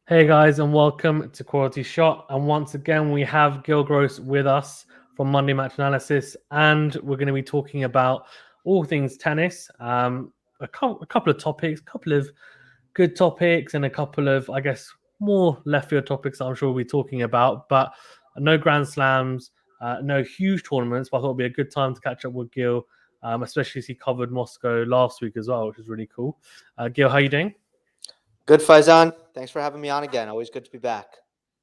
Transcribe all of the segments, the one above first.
Hey guys, and welcome to Quality Shot. And once again, we have Gill Gross with us from Monday Match Analysis, and we're going to be talking about all things tennis. A couple of topics, a couple of good topics, and a couple of, I guess, more left field topics that I'm sure we'll be talking about. But no Grand Slams, no huge tournaments. But I thought it'd be a good time to catch up with Gill, especially as he covered Moscow last week as well, which is really cool. Gill, how you doing? Good, Faizan. Thanks for having me on again. Always good to be back.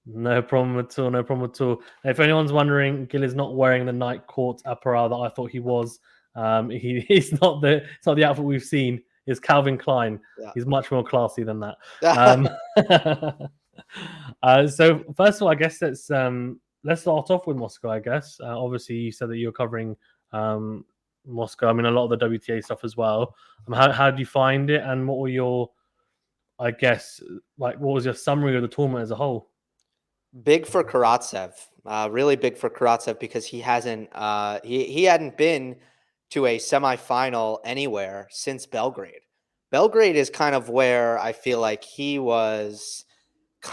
No problem at all. No problem at all. If anyone's wondering, Gil is not wearing the night court apparel that I thought he was. He's not the. It's not the outfit we've seen. It's Calvin Klein. Yeah. He's much more classy than that. So first of all, I guess let's start off with Moscow. I guess obviously you said that you're covering Moscow. I mean, a lot of the WTA stuff as well. How did you find it, and what were your, I guess, like what was your summary of the tournament as a whole? Big for Karatsev. Really big for Karatsev because he hasn't he hadn't been to a semifinal anywhere since Belgrade. Belgrade is kind of where I feel like he was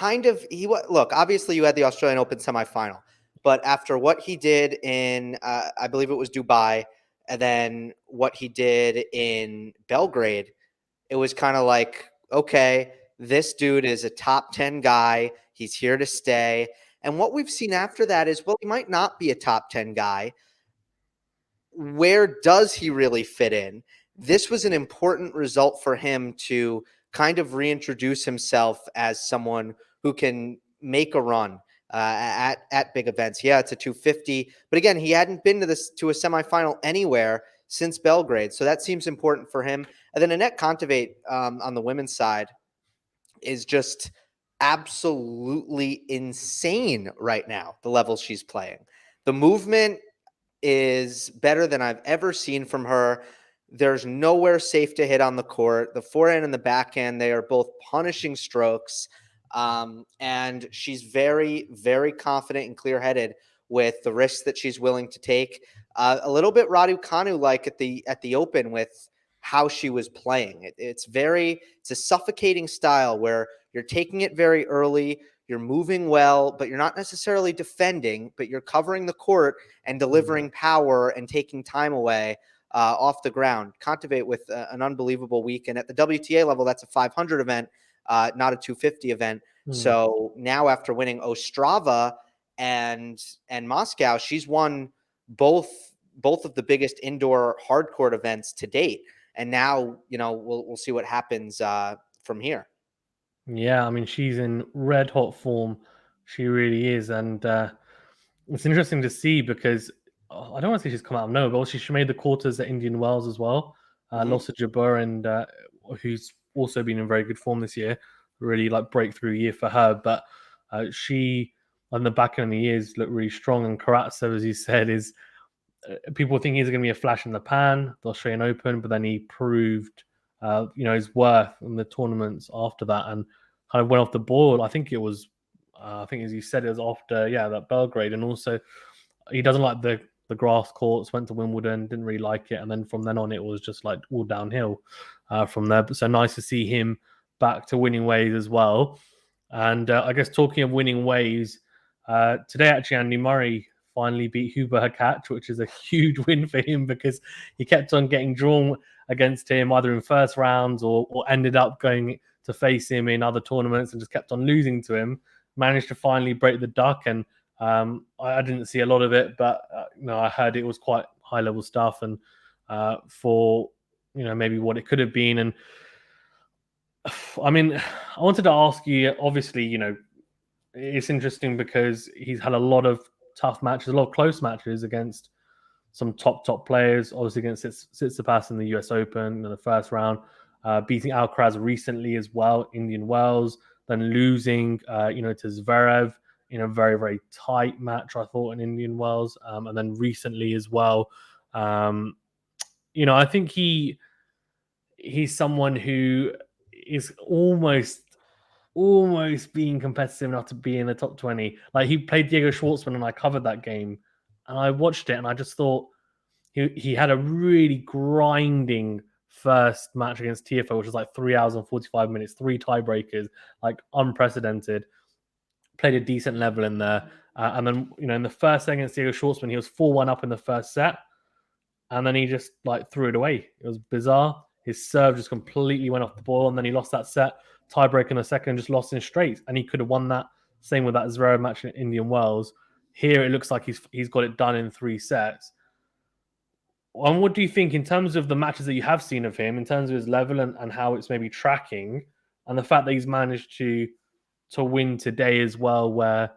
look, obviously you had the Australian Open semifinal, but after what he did in I believe it was Dubai, and then what he did in Belgrade, it was kind of like, okay, this dude is a top 10 guy. He's here to stay. And what we've seen after that is, well, he might not be a top 10 guy. Where does he really fit in? This was an important result for him to kind of reintroduce himself as someone who can make a run at big events. Yeah, it's a 250, but again, he hadn't been to a semifinal anywhere since Belgrade, so that seems important for him. And then Annette Kontaveit on the women's side is just absolutely insane right now. The level she's playing, the movement is better than I've ever seen from her. There's nowhere safe to hit on the court. The forehand and the backhand, they are both punishing strokes. And she's very, very confident and clear-headed with the risks that she's willing to take. A little bit Raducanu like at the Open with how she was playing. It's a suffocating style where you're taking it very early. You're moving well, but you're not necessarily defending, but you're covering the court and delivering power and taking time away off the ground. Kontaveit with an unbelievable week. And at the WTA level, that's a 500 event, not a 250 event. So now after winning Ostrava and Moscow, she's won both of the biggest indoor hard court events to date. And now, we'll see what happens from here. Yeah, I mean, she's in red hot form. She really is. And it's interesting to see because I don't want to say she's come out of nowhere, but also she made the quarters at Indian Wells as well. Lost to Jabeur, and who's also been in very good form this year. Really like breakthrough year for her. But she, on the back end of the years, looked really strong. And Karatsev, as you said, is people think he's going to be a flash in the pan, the Australian Open, but then he proved, his worth in the tournaments after that and kind of went off the board. I think it was, as you said, it was after, that Belgrade. And also, he doesn't like the grass courts, went to Wimbledon, didn't really like it. And then from then on, it was just like all downhill from there. But so nice to see him back to winning ways as well. And I guess talking of winning ways, today actually Andy Murray finally beat Huber Hurkacz, which is a huge win for him because he kept on getting drawn against him either in first rounds or ended up going to face him in other tournaments and just kept on losing to him. Managed to finally break the duck, and I didn't see a lot of it, but I heard it was quite high level stuff, and for maybe what it could have been. And I mean, I wanted to ask you, obviously, it's interesting because he's had a lot of tough matches, a lot of close matches against some top players. Obviously against Tsitsipas in the US Open in the first round, beating Alcaraz recently as well, Indian Wells, then losing, to Zverev in a very, very tight match, I thought, in Indian Wells, and then recently as well. I think he's someone who is almost being competitive enough to be in the top 20. Like he played Diego Schwartzman and I covered that game and I watched it and I just thought he had a really grinding first match against TFO, which was like 3 hours and 45 minutes, 3 tiebreakers, like unprecedented. Played a decent level in there. And then, in the first set against Diego Schwartzman, he was 4-1 up in the first set. And then he just like threw it away. It was bizarre. His serve just completely went off the ball. And then he lost that set. Tiebreak in the second, just lost in straight. And he could have won that. Same with that Zverev match in Indian Wells. Here, it looks like he's got it done in 3 sets. And what do you think in terms of the matches that you have seen of him, in terms of his level and how it's maybe tracking, and the fact that he's managed to win today as well, where,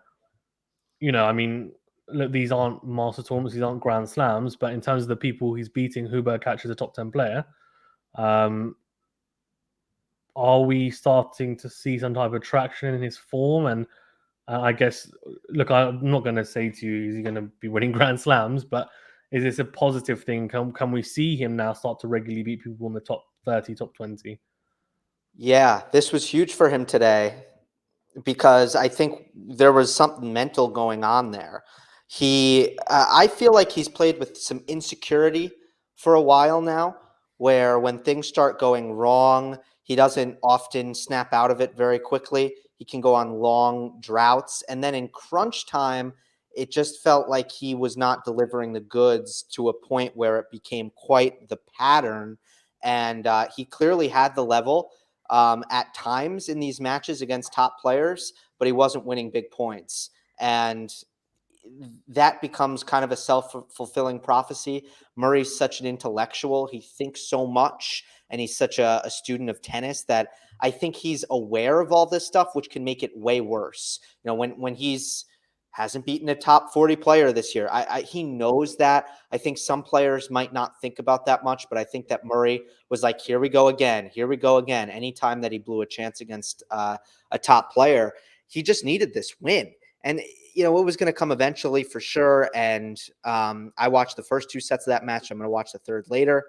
I mean, look, these aren't master tournaments, these aren't Grand Slams, but in terms of the people he's beating, Hubert Catch is a top 10 player, are we starting to see some type of traction in his form? And I guess, look, I'm not going to say to you, is he going to be winning Grand Slams, but is this a positive thing? Can we see him now start to regularly beat people in the top 30, top 20? Yeah, this was huge for him today because I think there was something mental going on there. I feel like he's played with some insecurity for a while now, where when things start going wrong, he doesn't often snap out of it very quickly. He can go on long droughts. And then in crunch time, it just felt like he was not delivering the goods to a point where it became quite the pattern. And he clearly had the level at times in these matches against top players, but he wasn't winning big points. And that becomes kind of a self-fulfilling prophecy. Murray's such an intellectual. He thinks so much, and he's such a student of tennis that I think he's aware of all this stuff, which can make it way worse. When he's hasn't beaten a top 40 player this year, he knows that. I think some players might not think about that much, but I think that Murray was like, here we go again. Here we go again. Anytime that he blew a chance against a top player, he just needed this win. And it was going to come eventually for sure. And I watched the first 2 sets of that match. I'm going to watch the third later.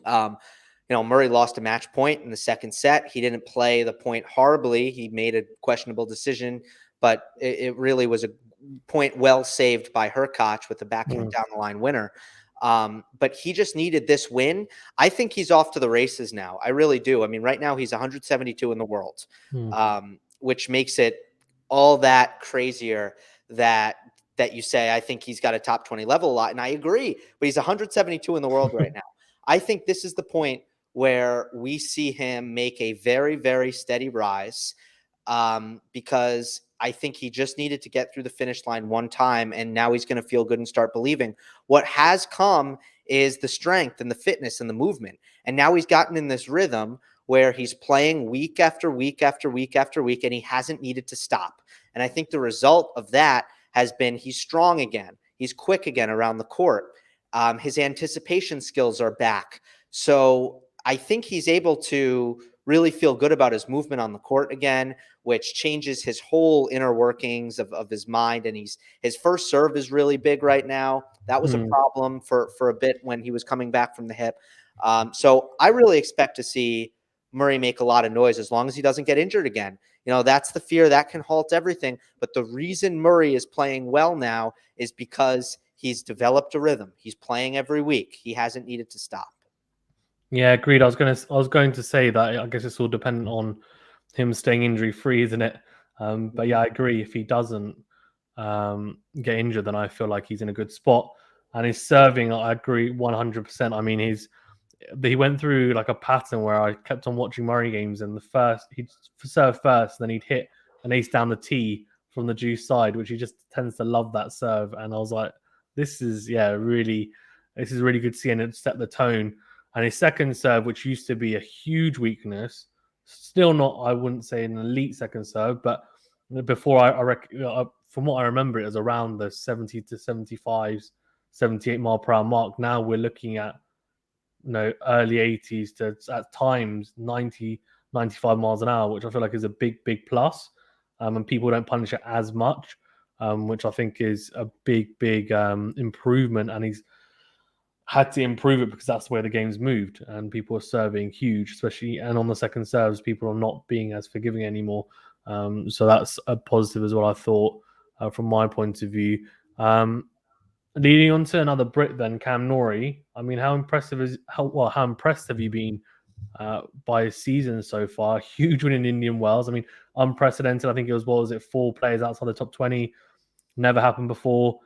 Murray lost a match point in the second set. He didn't play the point horribly. He made a questionable decision, but it really was a point well saved by Hurkacz with the backhand down the line winner. But he just needed this win. I think he's off to the races now. I really do. I mean, right now he's 172 in the world, which makes it all that crazier that you say, I think he's got a top 20 level a lot. And I agree, but he's 172 in the world right now. I think this is the point where we see him make a very, very steady rise, because I think he just needed to get through the finish line one time, and now he's going to feel good and start believing. What has come is the strength and the fitness and the movement. And now he's gotten in this rhythm where he's playing week after week after week after week, and he hasn't needed to stop. And I think the result of that has been he's strong again. He's quick again around the court. His anticipation skills are back. So I think he's able to really feel good about his movement on the court again, which changes his whole inner workings of his mind. And his first serve is really big right now. That was a problem for a bit when he was coming back from the hip. So I really expect to see Murray make a lot of noise as long as he doesn't get injured again. That's the fear that can halt everything. But the reason Murray is playing well now is because he's developed a rhythm. He's playing every week. He hasn't needed to stop. Yeah, agreed. I was going to say that I guess it's all dependent on him staying injury free, isn't it? But yeah, I agree. If he doesn't get injured, then I feel like he's in a good spot. And his serving, I agree 100%. I mean, he went through like a pattern where I kept on watching Murray games, and he'd serve first, then he'd hit an ace down the tee from the juice side, which he just tends to love that serve. And I was like, this is really good to see, and it set the tone. And his second serve, which used to be a huge weakness, still not, I wouldn't say an elite second serve, but before from what I remember, it was around the 70 to 75, 78 mile per hour mark. Now we're looking at early 80s to at times 90, 95 miles an hour, which I feel like is a big, big plus. And people don't punish it as much, which I think is a big, big improvement. And he's had to improve it because that's the way the game's moved, and people are serving huge, especially, and on the second serves, people are not being as forgiving anymore. So that's a positive as well, I thought, from my point of view. And Leading on to another Brit, then Cam Norrie. I mean, how impressed have you been by his season so far? Huge win in Indian Wells. I mean, unprecedented. I think it was, what was it, 4 players outside the top 20. Never happened before,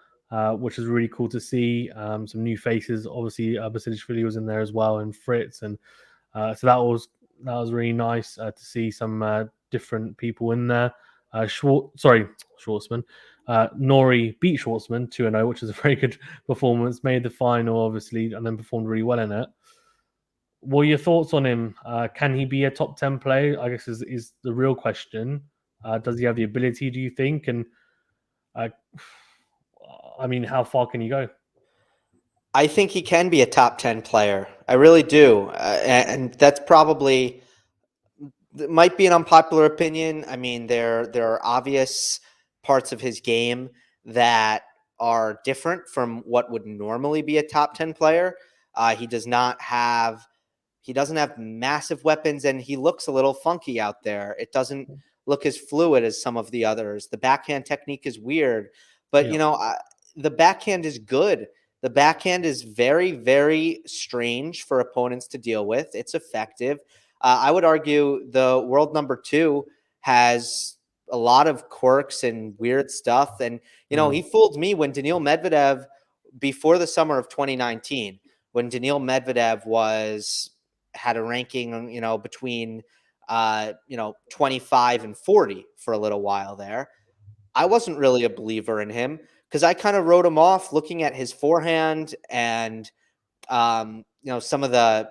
which is really cool to see. Some new faces. Obviously, Basilashvili was in there as well, and Fritz, and so that was really nice to see some different people in there. Schwartzman. Norrie beat Schwartzman 2-0, which is a very good performance. Made the final, obviously, and then performed really well in it. What are your thoughts on him? Can he be a top 10 player? I guess is the real question. Does he have the ability, do you think? And uh, I mean, how far can he go? I think he can be a top 10 player. I really do. And that's probably might be an unpopular opinion. I mean, there are obvious parts of his game that are different from what would normally be a top 10 player. He does not have he doesn't have massive weapons, and he looks a little funky out there. It doesn't look as fluid as some of the others. The backhand technique is weird, but Yeah, the backhand is good. The backhand is very, very strange for opponents to deal with. It's effective. I would argue the world number 2 has a lot of quirks and weird stuff. And, he fooled me when Daniil Medvedev, before the summer of 2019, when Daniil Medvedev had a ranking, between 25 and 40 for a little while there. I wasn't really a believer in him because I kind of wrote him off looking at his forehand and some of the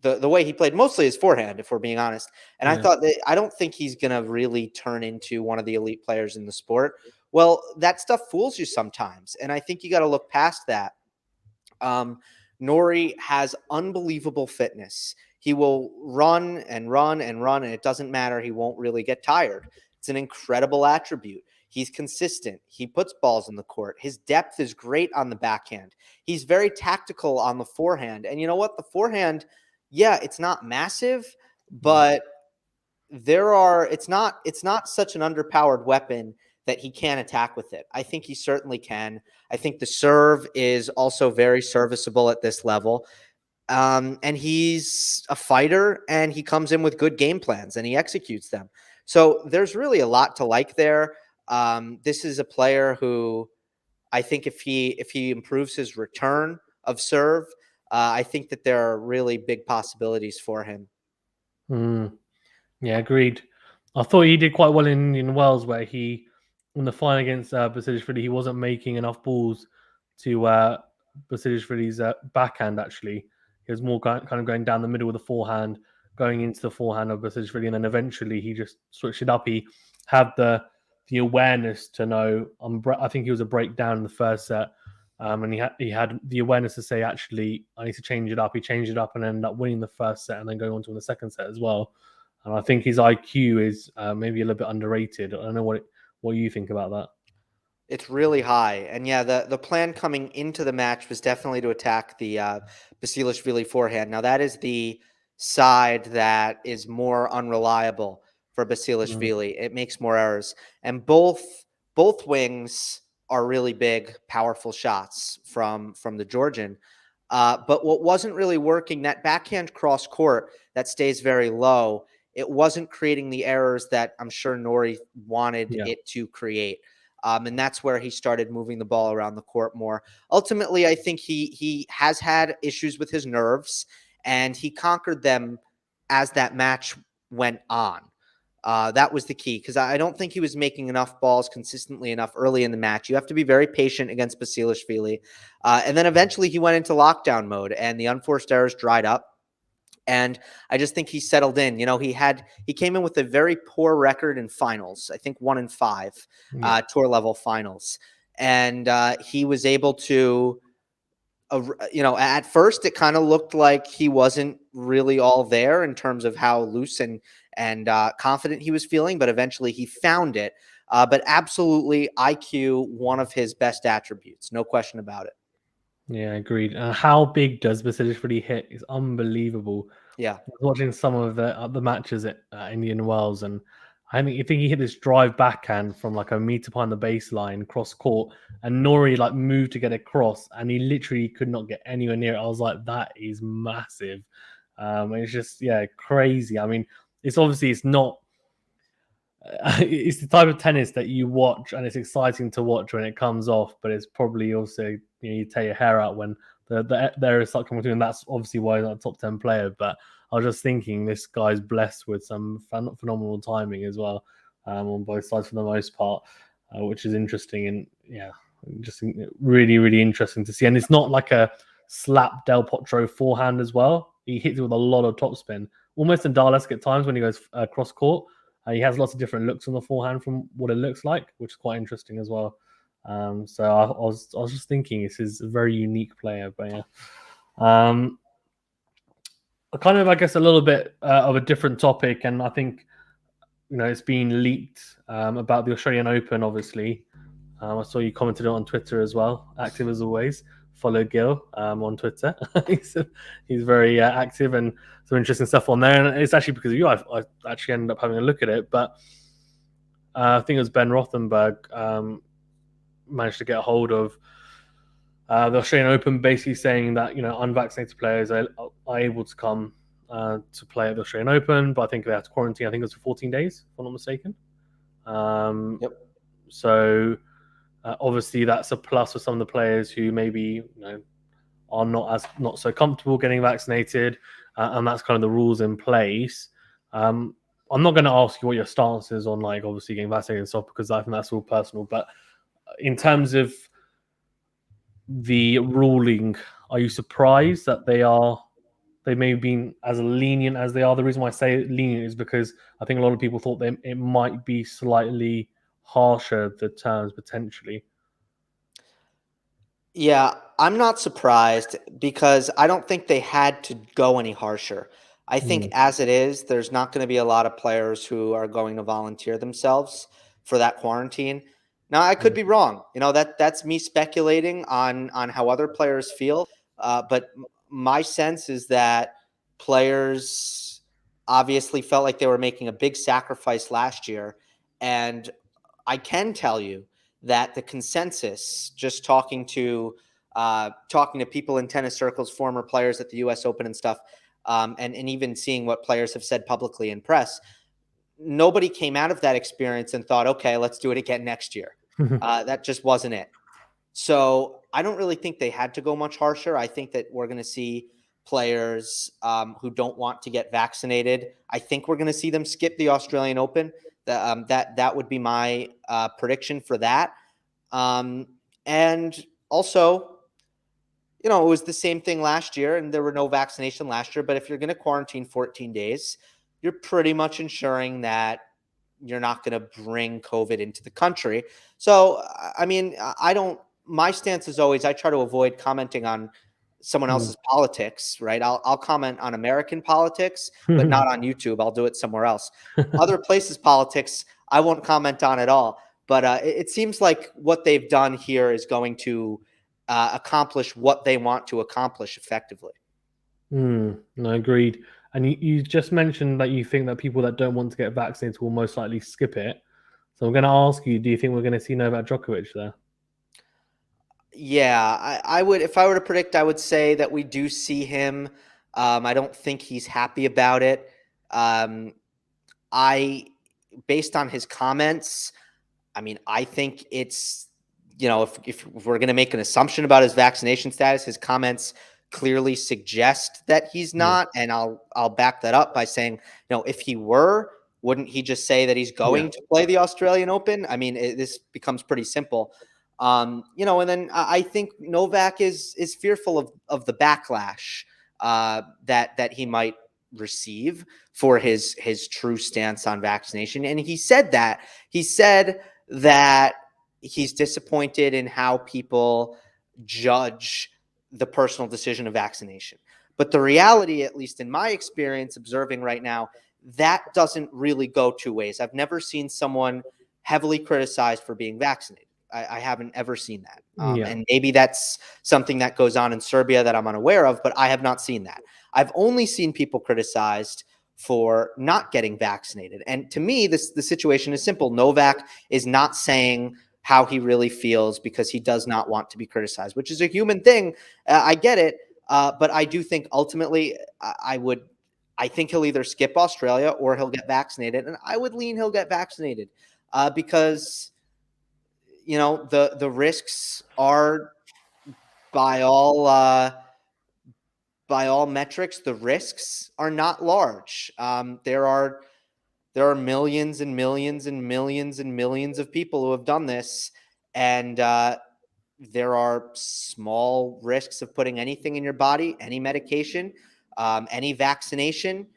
way he played, mostly his forehand, if we're being honest. And I yeah. thought I don't think he's going to really turn into one of the elite players in the sport. Well, that stuff fools you sometimes, and I think you got to look past that. Norrie has unbelievable fitness. He will run and run and run, and it doesn't matter. He won't really get tired. It's an incredible attribute. He's consistent. He puts balls in the court. His depth is great on the backhand. He's very tactical on the forehand. And you know what? The forehand, yeah, it's not massive, but it's not such an underpowered weapon that he can attack with it. I think he certainly can. I think the serve is also very serviceable at this level. And he's a fighter, and he comes in with good game plans and he executes them. So there's really a lot to like there. This is a player who I think if he improves his return of serve, I think that there are really big possibilities for him. Mm. Yeah, agreed. I thought he did quite well in Wales, where in the final against Basilashvili, he wasn't making enough balls to Basilashvili's backhand, actually. He was more kind of going down the middle with the forehand, going into the forehand of Basilashvili, and then eventually he just switched it up. He had the awareness to know, I think he was a breakdown in the first set, and he had the awareness to say, actually, I need to change it up. He changed it up and ended up winning the first set and then going on to win the second set as well. And I think his IQ is maybe a little bit underrated. I don't know what you think about that. It's really high. And yeah, the plan coming into the match was definitely to attack the Basilashvili forehand. Now, that is the side that is more unreliable for Mm, Basilashvili. It makes more errors. And both wings are really big, powerful shots from the Georgian. But what wasn't really working, that backhand cross court that stays very low, it wasn't creating the errors that I'm sure Norrie wanted yeah. it to create. And that's where he started moving the ball around the court more. Ultimately, I think he has had issues with his nerves, and he conquered them as that match went on. That was the key, because I don't think he was making enough balls consistently enough early in the match. You have to be very patient against Basilashvili. And then eventually he went into lockdown mode, and the unforced errors dried up. And I just think he settled in. He came in with a very poor record in finals. I think 1-5 Yeah. tour level finals, and he was able to. At first it kind of looked like he wasn't really all there in terms of how loose and confident he was feeling, but eventually he found it. But absolutely, IQ, one of his best attributes, no question about it. Yeah, agreed. How big does Basilashvili hit? It's unbelievable. Yeah. I was watching some of the matches at Indian Wells, and I think he hit this drive backhand from like a meter behind the baseline cross court, and Norrie like moved to get across, and he literally could not get anywhere near it. I was like, that is massive. It's just crazy. I mean, it's not. It's the type of tennis that you watch, and it's exciting to watch when it comes off. But it's probably also you tear your hair out when there is such coming through, and that's obviously why he's not a top 10 player. But I was just thinking this guy's blessed with some phenomenal timing as well on both sides for the most part, which is interesting and just really really interesting to see. And it's not like a slap Del Potro forehand as well. He hits it with a lot of topspin, almost in Darlesque at times when he goes cross court. He has lots of different looks on the forehand from what it looks like, which is quite interesting as well. So I was just thinking this is a very unique player, but yeah. Kind of, I guess, a little bit of a different topic, and I think it's been leaked about the Australian Open. Obviously, I saw you commented on Twitter as well. Active as always. Follow Gill on Twitter. he's very active and some interesting stuff on there. And it's actually because of you I actually ended up having a look at it. But I think it was Ben Rothenberg managed to get a hold of the Australian Open, basically saying that unvaccinated players are able to come to play at the Australian Open, but I think they have to quarantine. I think it was for 14 days, if I'm not mistaken. Yep. So obviously that's a plus for some of the players who maybe are not so comfortable getting vaccinated, and that's kind of the rules in place. I'm not going to ask you what your stance is on like obviously getting vaccinated and stuff, because I think that's all personal. But in terms of the ruling, are you surprised that they may have been as lenient as they are? The reason why I say lenient is because I think a lot of people thought it might be slightly harsher, the terms potentially. Yeah, I'm not surprised because I don't think they had to go any harsher. I think as it is, there's not going to be a lot of players who are going to volunteer themselves for that quarantine. Now, I could be wrong. That's me speculating on how other players feel. But my sense is that players obviously felt like they were making a big sacrifice last year, and I can tell you that the consensus, just talking to people in tennis circles, former players at the U.S. Open and stuff, and even seeing what players have said publicly in press, nobody came out of that experience and thought, okay, let's do it again next year. That just wasn't it. So I don't really think they had to go much harsher. I think that we're going to see players who don't want to get vaccinated. I think we're going to see them skip the Australian Open. That would be my prediction for that. And also, it was the same thing last year, and there were no vaccination last year. But if you're going to quarantine 14 days, you're pretty much ensuring that you're not going to bring COVID into the country. So, I mean, my stance is always, I try to avoid commenting on someone else's politics, right? I'll comment on American politics, but not on YouTube. I'll do it somewhere else. Other places' politics, I won't comment on at all. But it seems like what they've done here is going to accomplish what they want to accomplish effectively. No, agreed. And you just mentioned that you think that people that don't want to get vaccinated will most likely skip it. So I'm going to ask you, do you think we're going to see Novak Djokovic there? Yeah, I would. If I were to predict, I would say that we do see him. I don't think he's happy about it. Based on his comments, I mean, I think it's, if we're going to make an assumption about his vaccination status, his comments clearly suggest that he's not. And I'll back that up by saying, if he were, wouldn't he just say that he's going to play the Australian Open? I mean, this becomes pretty simple. And then I think Novak is fearful of the backlash that he might receive for his true stance on vaccination. And he said that he's disappointed in how people judge the personal decision of vaccination. But the reality, at least in my experience observing right now, that doesn't really go two ways. I've never seen someone heavily criticized for being vaccinated. I haven't ever seen that. And maybe that's something that goes on in Serbia that I'm unaware of, but I have not seen that. I've only seen people criticized for not getting vaccinated. And to me, the situation is simple. Novak is not saying how he really feels because he does not want to be criticized, which is a human thing. I get it. But I do think ultimately I think he'll either skip Australia or he'll get vaccinated. And I would lean he'll get vaccinated because, the risks are by all metrics, the risks are not large. There are millions and millions and millions and millions of people who have done this, and there are small risks of putting anything in your body, any medication, any vaccination,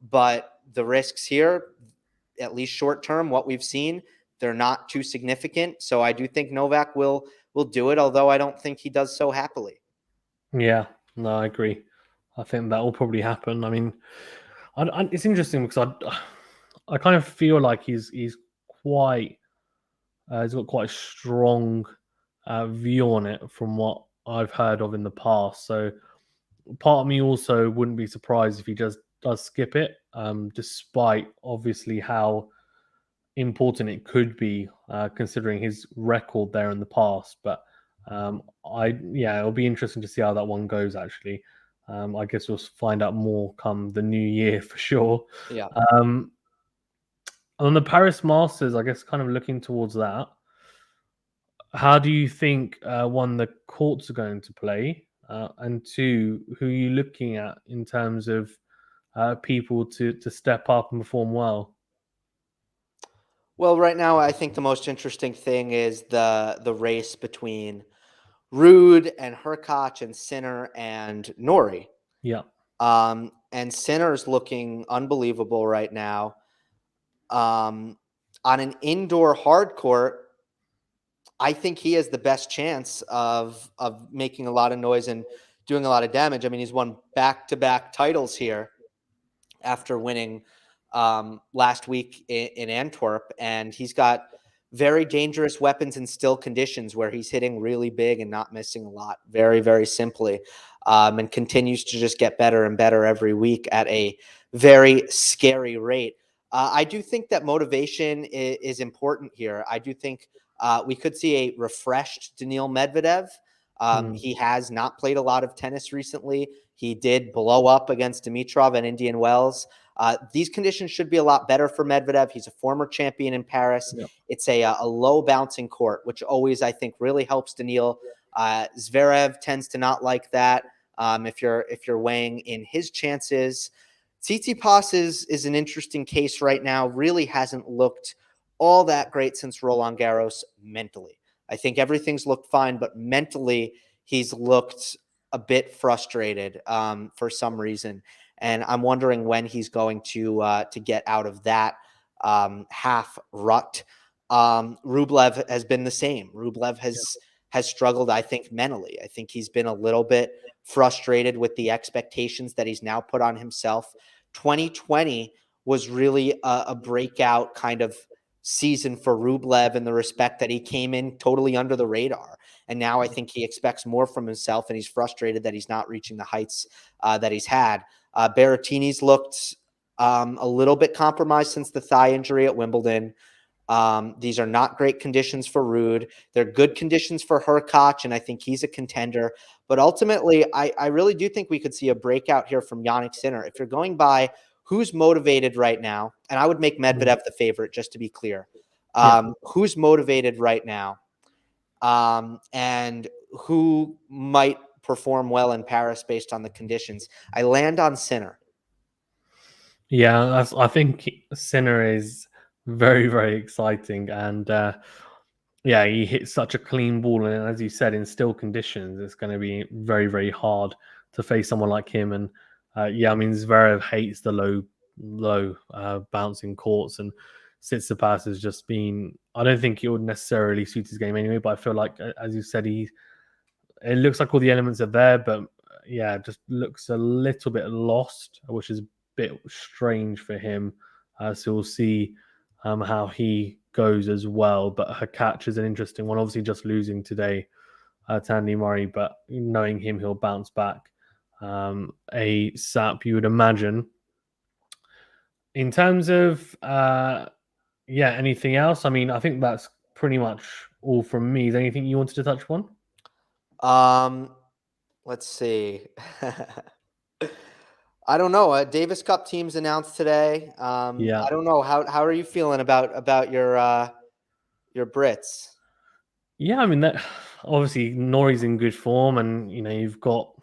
but the risks here, at least short term, what we've seen, they're not too significant. So I do think Novak will do it, although I don't think he does so happily. Yeah, no, I agree. I think that will probably happen. I mean, it's interesting because I kind of feel like he's quite he's got quite a strong view on it from what I've heard of in the past. So part of me also wouldn't be surprised if he just does skip it, despite obviously how important it could be considering his record there in the past. But it'll be interesting to see how that one goes. Actually, I guess we'll find out more come the new year for sure. Yeah. On the Paris Masters, I guess kind of looking towards that. How do you think one, the courts are going to play, and two, who are you looking at in terms of people to step up and perform well? Well, right now, I think the most interesting thing is the race between Rude and Hurkacz and Sinner and Norrie. Yeah, And Sinner's looking unbelievable right now. On an indoor hard court, I think he has the best chance of making a lot of noise and doing a lot of damage. I mean, he's won back-to-back titles here after winning last week in Antwerp, and he's got very dangerous weapons in still conditions where he's hitting really big and not missing a lot, very, very simply, and continues to just get better and better every week at a very scary rate. I do think that motivation is important here. I do think we could see a refreshed Daniil Medvedev. He has not played a lot of tennis recently. He did blow up against Dimitrov at Indian Wells. These conditions should be a lot better for Medvedev. He's a former champion in Paris. yeah, It's a low bouncing court, which always, I think, really helps Daniil. Zverev tends to not like that. If you're weighing in his chances, Tsitsipas is an interesting case right now. Really hasn't looked all that great since Roland Garros mentally. I think everything's looked fine, but mentally he's looked a bit frustrated for some reason, and I'm wondering when he's going to get out of that half rut. Rublev has been the same. Rublev has struggled, I think, mentally. I think he's been a little bit frustrated with the expectations that he's now put on himself. 2020 was really a breakout kind of season for Rublev in the respect that he came in totally under the radar. And now I think he expects more from himself, and he's frustrated that he's not reaching the heights that he's had. Berrettini's looked a little bit compromised since the thigh injury at Wimbledon. These are not great conditions for Rude. They're good conditions for Hurkacz, and I think he's a contender. But ultimately, I really do think we could see a breakout here from Jannik Sinner. If you're going by who's motivated right now, and I would make Medvedev the favorite, just to be clear. yeah. Who's motivated right now, and who might perform well in Paris based on the conditions? I land on Sinner. Yeah, I think Sinner is very, very exciting, and yeah, he hits such a clean ball, and as you said, in still conditions, it's going to be very, very hard to face someone like him. And yeah, I mean, Zverev hates the low bouncing courts, and Tsitsipas has just been. I don't think it would necessarily suit his game anyway, but I feel like, as you said, it looks like all the elements are there, but yeah, just looks a little bit lost, which is a bit strange for him. So we'll see how he goes as well. But her catch is an interesting one. Obviously, just losing today to Andy Murray, but knowing him, he'll bounce back. A sap, you would imagine. In terms of anything else? I mean, I think that's pretty much all from me. Is there anything you wanted to touch upon? Let's see. I don't know. Davis Cup teams announced today. Yeah. I don't know how are you feeling about your Brits? Yeah, I mean that obviously Norrie's in good form, and you've got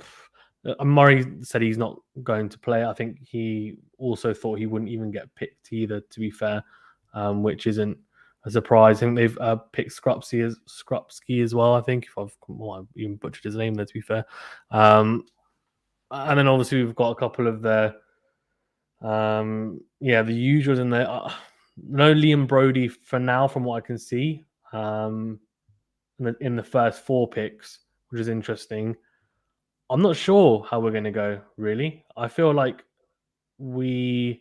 Murray said he's not going to play. I think he also thought he wouldn't even get picked either. To be fair, which isn't a surprise. I think they've picked Skrupski as well. I think if I've even butchered his name there. To be fair, and then obviously we've got a couple of the the usuals in there. No Liam Brody for now, from what I can see. In the first 4 picks, which is interesting. I'm not sure how we're going to go, really. I feel like Dan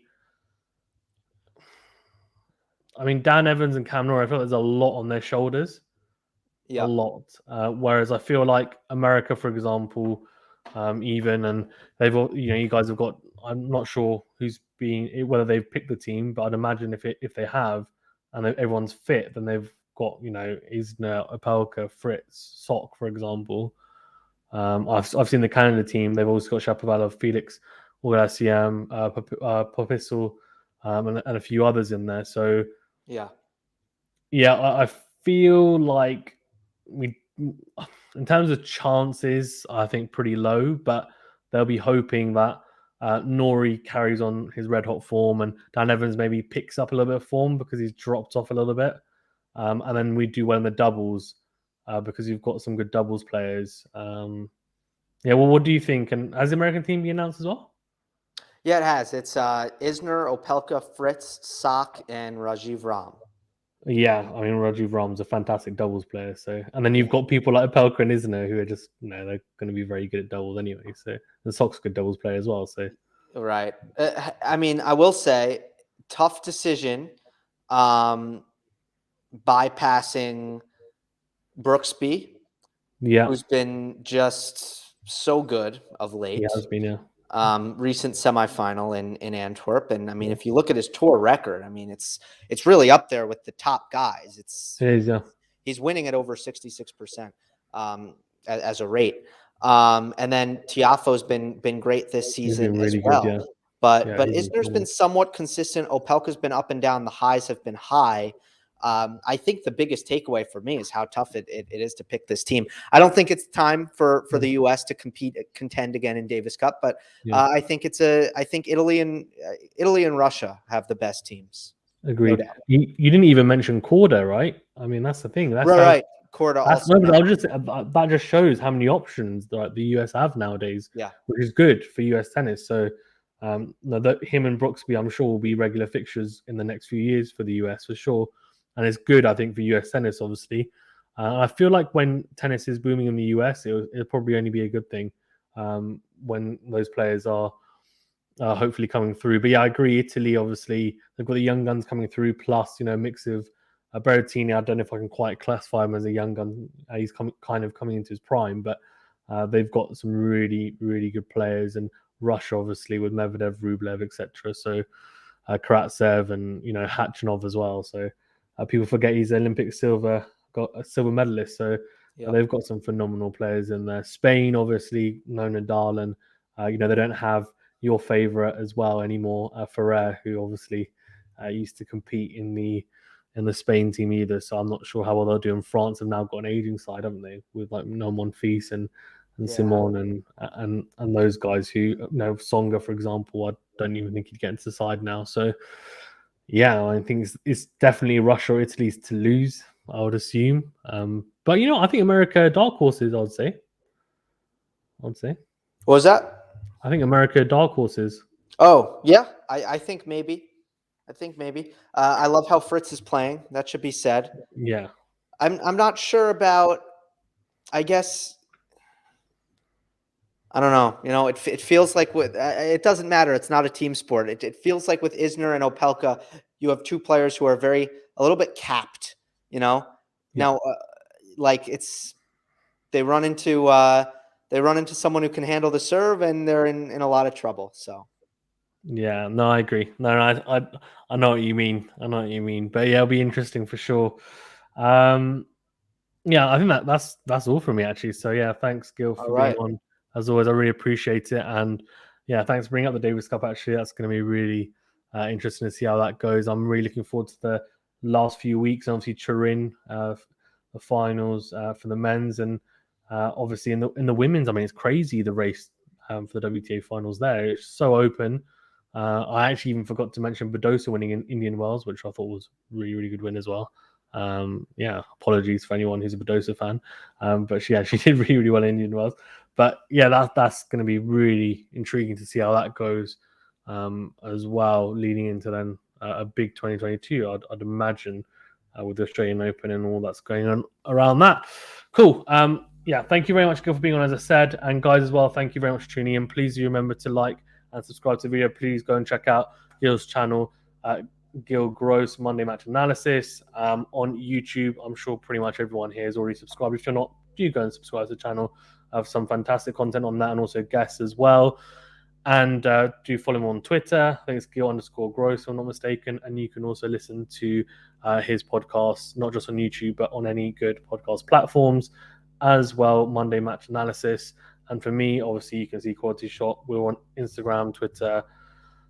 Evans and Cam Norrie, I feel like there's a lot on their shoulders. A Yeah. lot. Whereas I feel like America, for example, even, and you guys have got, I'm not sure whether they've picked the team, but I'd imagine if they have, and everyone's fit, then they've got, Isner, Opelka, Fritz, Sock, for example. I've seen the Canada team. They've also got Shapovalov, Felix, Augerasiam, Popisel, and a few others in there. So Yeah. yeah, I feel like in terms of chances, I think pretty low, but they'll be hoping that Norrie carries on his red hot form and Dan Evans maybe picks up a little bit of form because he's dropped off a little bit. And then we do well in the doubles because you've got some good doubles players. Yeah, well, what do you think? And has the American team been announced as well? Yeah, it has. It's Isner, Opelka, Fritz, Sock, and Rajiv Ram. Yeah, I mean Rajiv Ram's a fantastic doubles player. So, and then you've Yeah. got people like Pelka and Isner who are just they're going to be very good at doubles anyway. So the Sock's a good doubles player as well. So Right. I mean, I will say, tough decision, bypassing Brooksby, yeah, who's been just so good of he late. has been. Yeah, Recent semifinal in Antwerp, and I mean, yeah. if you look at his tour record, I mean, it's really up there with the top guys. It is. Yeah, He's winning at over 66% as a rate. And then Tiafoe's been great this he's season been as really good. well. Yeah, But yeah, but he's been Isner's been phenomenal. somewhat consistent. Opelka's been up and down. The highs have been high. I think the biggest takeaway for me is how tough it is to pick this team. I don't think it's time for Yeah, the U.S. to contend again in Davis Cup, but yeah. I think Italy and Russia have the best teams, no Agreed. doubt. You didn't even mention Corda, right? I mean, that's the thing. That's Right, how. right. Korda That's also no, but now. I'll just that just shows how many options the US have nowadays, Yeah. which is good for US tennis. So, no, that him and Brooksby, I'm sure, will be regular fixtures in the next few years for the US for sure, and it's good, I think, for US tennis. Obviously, I feel like when tennis is booming in the US, it'll probably only be a good thing when those players are hopefully coming through. But yeah, I agree. Italy, obviously, they've got the young guns coming through, plus a mix of Berrettini. I don't know if I can quite classify him as a young gun. He's kind of coming into his prime, but they've got some really, really good players, and Russia, obviously, with Medvedev, Rublev, etc. So Karatsev and Hachinov as well. So people forget he's Olympic got a silver medalist. So Yeah. they've got some phenomenal players in there. Spain, obviously, no Nadal, and they don't have your favorite as well anymore, Ferrer, who obviously used to compete in the Spain team either. So I'm not sure how well they'll do. In France have now got an aging side, haven't they, with like No Monfils and Yeah. Simon and those guys who Songa, for example, I don't even think he'd get into the side now. So yeah, I think it's definitely Russia or Italy's to lose, I would assume. But I think America dark horses. I'd say. What was that? I think America dark horses. Oh, yeah. I think maybe. I think maybe. I love how Fritz is playing. That should be said. Yeah, I'm not sure about. I guess I don't know. It feels like it doesn't matter. It's not a team sport. It feels like with Isner and Opelka, you have two players who are a little bit capped. yeah. Now, like they run into someone who can handle the serve, and they're in a lot of trouble. So Yeah, no, I agree. No, I know what you mean. I know what you mean. But yeah, it'll be interesting for sure. Um, yeah, I think that's all from me actually. So yeah, thanks Gil All for being right. on as always. I really appreciate it, and yeah, thanks for bringing up the Davis Cup. Actually, that's going to be really interesting to see how that goes. I'm really looking forward to the last few weeks. Obviously, Turin, the finals for the men's, and obviously in the women's. I mean, it's crazy the race for the WTA finals there. It's so open. I actually even forgot to mention Badosa winning in Indian Wells, which I thought was really good win as well. Yeah, apologies for anyone who's a Badosa fan, but she did really well in Indian Wells. But yeah, that's going to be really intriguing to see how that goes as well, leading into then a big 2022. I'd imagine with the Australian Open and all that's going on around that. Cool. Yeah, thank you very much, Gil, for being on, as I said, and guys as well. Thank you very much for tuning in. Please do remember to like and subscribe to the video. Please go and check out Gil's channel. Gill Gross Monday Match Analysis on YouTube. I'm sure pretty much everyone here is already subscribed. If you're not, do go and subscribe to the channel. I have some fantastic content on that and also guests as well. And do follow him on Twitter. I think it's Gill_Gross, if I'm not mistaken. And you can also listen to his podcast, not just on YouTube, but on any good podcast platforms as well. Monday Match Analysis. And for me, obviously, you can see QualityShot. We're on Instagram, Twitter,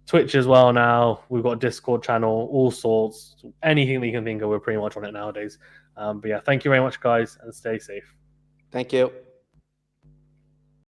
Twitch as well now. We've got a Discord channel, all sorts. Anything that you can think of, we're pretty much on it nowadays. But yeah, thank you very much, guys, and stay safe. Thank you.